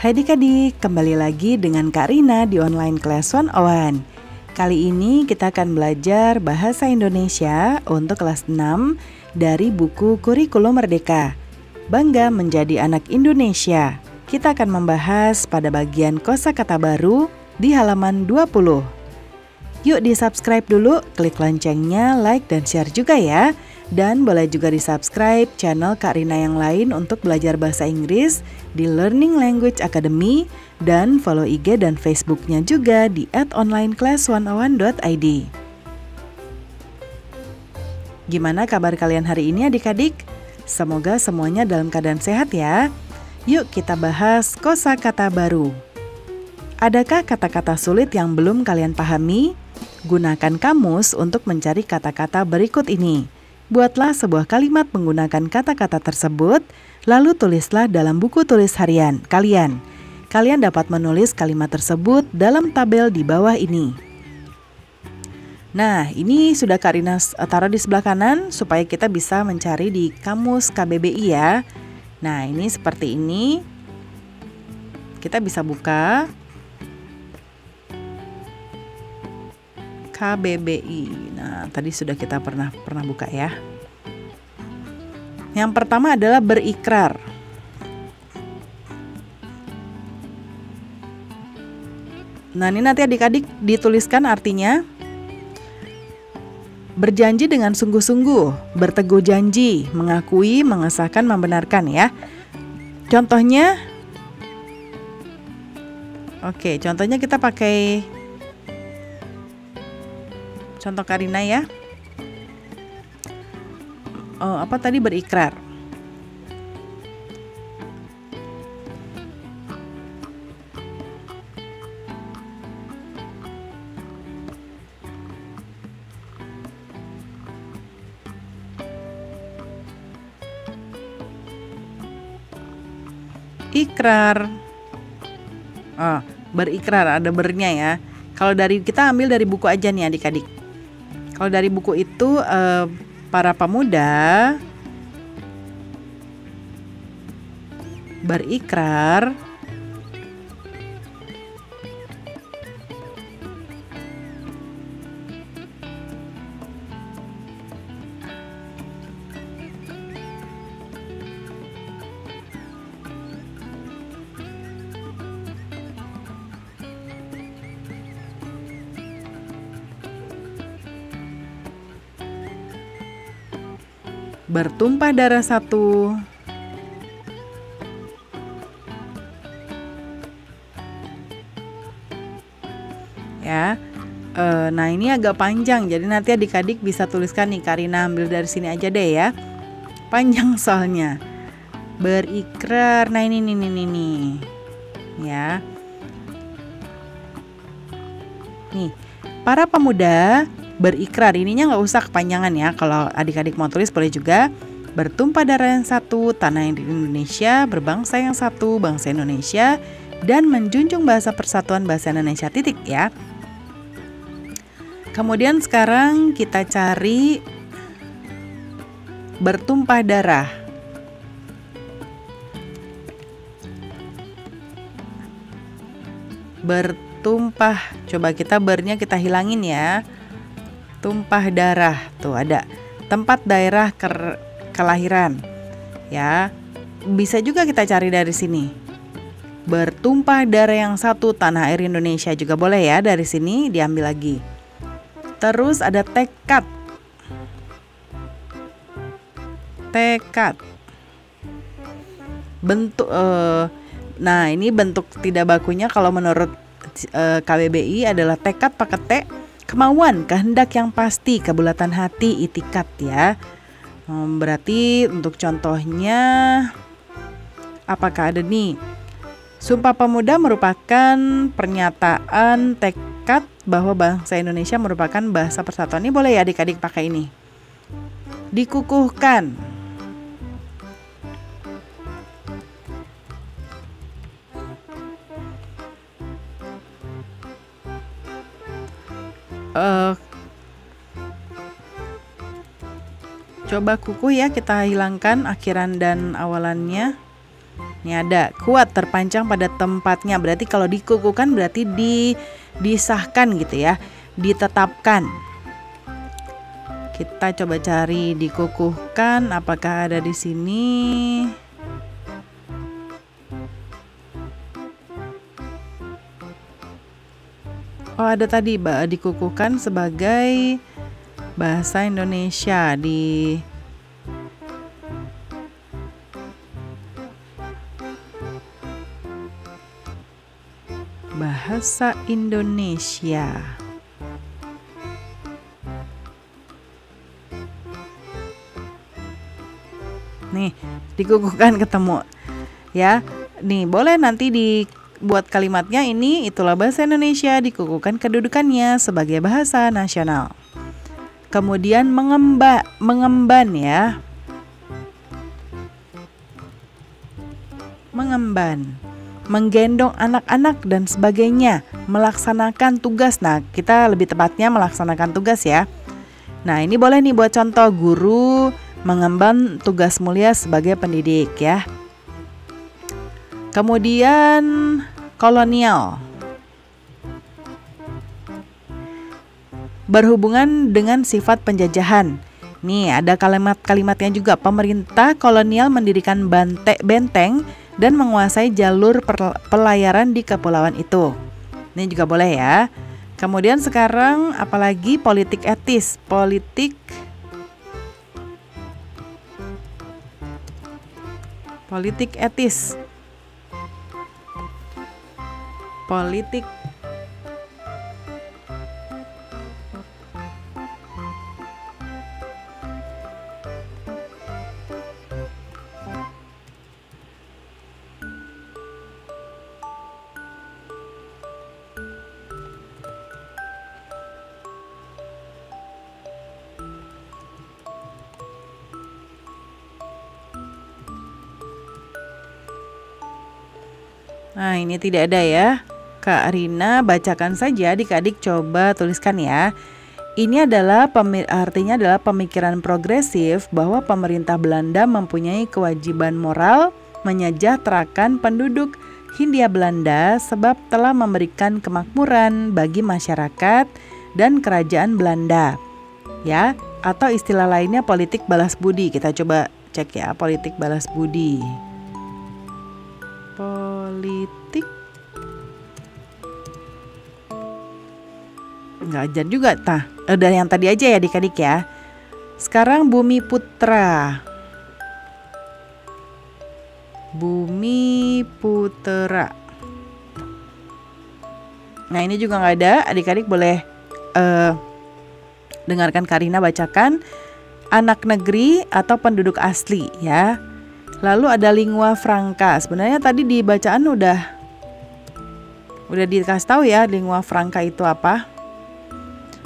Hai adik-adik, kembali lagi dengan Kak Rina di Online Class 101. Kali ini kita akan belajar Bahasa Indonesia untuk kelas 6 dari buku Kurikulum Merdeka. Bangga menjadi anak Indonesia. Kita akan membahas pada bagian kosakata baru di halaman 20. Yuk di-subscribe dulu, klik loncengnya, like dan share juga ya. Dan boleh juga di-subscribe channel Kak Rina yang lain untuk belajar bahasa Inggris di Learning Language Academy dan follow IG dan Facebooknya juga di @onlineclass101.id. Gimana kabar kalian hari ini adik-adik? Semoga semuanya dalam keadaan sehat ya. Yuk kita bahas kosakata baru. Adakah kata-kata sulit yang belum kalian pahami? Gunakan kamus untuk mencari kata-kata berikut ini. Buatlah sebuah kalimat menggunakan kata-kata tersebut, lalu tulislah dalam buku tulis harian kalian. Kalian dapat menulis kalimat tersebut dalam tabel di bawah ini. Nah, ini sudah Kak Rina taruh di sebelah kanan supaya kita bisa mencari di kamus KBBI ya. Nah, ini seperti ini. Kita bisa buka KBBI. Nah, tadi sudah kita pernah buka ya. Yang pertama adalah berikrar. Nah, ini nanti adik-adik dituliskan artinya. Berjanji dengan sungguh-sungguh, berteguh janji, mengakui, mengesahkan, membenarkan ya. Contohnya, oke, contohnya kita pakai contoh Karina ya. Apa tadi berikrar? Ikrar. Berikrar ada bernya ya. Kalau dari kita ambil dari buku aja nih adik-adik. Kalau dari buku itu para pemuda berikrar bertumpah darah satu. Ya. Nah, ini agak panjang. Jadi nanti adik-adik bisa tuliskan nih, Karina ambil dari sini aja deh ya. Panjang soalnya. Berikrar. Nah, ini nih. Ya. Nih, para pemuda berikrar, ininya nggak usah kepanjangan ya. Kalau adik-adik mau tulis boleh juga. Bertumpah darah yang satu, tanah yang di Indonesia, berbangsa yang satu, bangsa Indonesia, dan menjunjung bahasa persatuan bahasa Indonesia titik ya. Kemudian sekarang kita cari bertumpah darah. Bertumpah, coba kita bernya kita hilangin ya. Tumpah darah, tuh ada tempat daerah kelahiran ya. Bisa juga kita cari dari sini. Bertumpah darah yang satu, tanah air Indonesia juga boleh ya, dari sini diambil lagi. Terus ada tekad. Tekad. Bentuk nah, ini bentuk tidak bakunya kalau menurut KBBI adalah tekad pakai T. Kemauan, kehendak yang pasti, kebulatan hati, itikat ya. Berarti untuk contohnya, apakah ada nih? Sumpah Pemuda merupakan pernyataan tekad bahwa bangsa Indonesia merupakan bahasa persatuan. Ini boleh ya adik-adik pakai ini. Dikukuhkan. Coba kukuh ya, kita hilangkan akhiran dan awalannya. Ini ada kuat terpancang pada tempatnya. Berarti kalau dikukuhkan berarti disahkan gitu ya, ditetapkan. Kita coba cari dikukuhkan, apakah ada di sini? Oh, ada tadi dikukuhkan sebagai bahasa Indonesia di bahasa Indonesia. Nih, dikukuhkan ketemu. Ya. Nih, boleh nanti dibuat kalimatnya ini, itulah bahasa Indonesia, dikukuhkan kedudukannya sebagai bahasa nasional. Kemudian mengemban ya. Mengemban, menggendong anak-anak dan sebagainya, melaksanakan tugas. Nah, kita lebih tepatnya melaksanakan tugas ya. Nah, ini boleh nih buat contoh, guru mengemban tugas mulia sebagai pendidik ya. Kemudian kolonial, berhubungan dengan sifat penjajahan. Nih ada kalimat-kalimatnya juga. Pemerintah kolonial mendirikan benteng dan menguasai jalur pelayaran di kepulauan itu. Ini juga boleh ya. Kemudian sekarang apalagi politik etis. Politik etis. Politik Nah, ini tidak ada ya. Kak Rina bacakan saja, adik-adik coba tuliskan ya. Ini adalah artinya adalah pemikiran progresif bahwa pemerintah Belanda mempunyai kewajiban moral menyejahterakan penduduk Hindia Belanda sebab telah memberikan kemakmuran bagi masyarakat dan kerajaan Belanda. Ya, atau istilah lainnya politik balas budi. Kita coba cek ya, politik balas budi. Politik nggak ajar juga udah yang tadi aja ya adik-adik ya. Sekarang Bumi Putra. Nah ini juga nggak ada, adik-adik boleh dengarkan Karina bacakan. Anak negeri atau penduduk asli ya. Lalu ada lingua franca. Sebenarnya tadi di bacaan udah dikasih tahu ya lingua franca itu apa.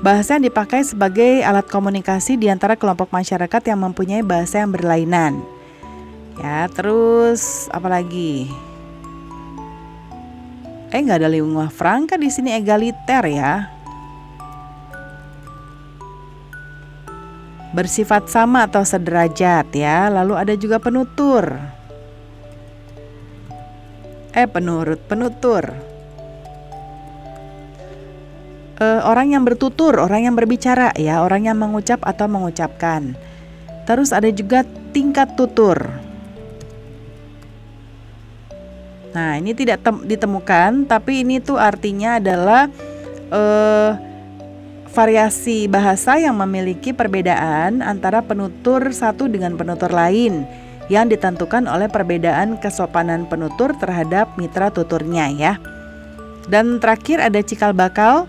Bahasa yang dipakai sebagai alat komunikasi di antara kelompok masyarakat yang mempunyai bahasa yang berlainan. Ya, terus apa lagi? Nggak ada lingua franca di sini, egaliter ya. Bersifat sama atau sederajat ya. Lalu ada juga penutur. Penutur. Orang yang bertutur, orang yang berbicara ya, orang yang mengucap atau mengucapkan. Terus ada juga tingkat tutur. Nah, ini tidak ditemukan, tapi ini tuh artinya adalah variasi bahasa yang memiliki perbedaan antara penutur satu dengan penutur lain yang ditentukan oleh perbedaan kesopanan penutur terhadap mitra tuturnya ya. Dan terakhir ada cikal bakal.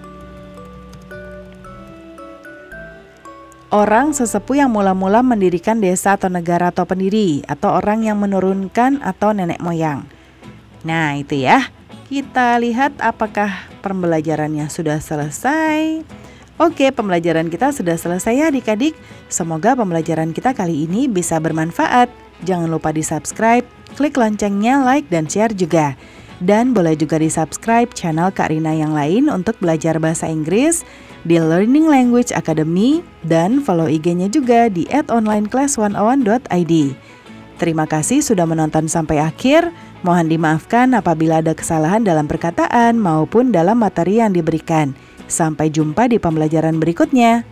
Orang sesepuh yang mula-mula mendirikan desa atau negara atau pendiri, atau orang yang menurunkan atau nenek moyang. Nah itu ya, kita lihat apakah pembelajarannya sudah selesai. Oke, pembelajaran kita sudah selesai ya adik-adik. Semoga pembelajaran kita kali ini bisa bermanfaat. Jangan lupa di-subscribe, klik loncengnya, like, dan share juga. Dan boleh juga di-subscribe channel Kak Rina yang lain untuk belajar bahasa Inggris di Learning Language Academy, dan follow IG-nya juga di @onlineclass101.id. Terima kasih sudah menonton sampai akhir. Mohon dimaafkan apabila ada kesalahan dalam perkataan maupun dalam materi yang diberikan. Sampai jumpa di pembelajaran berikutnya.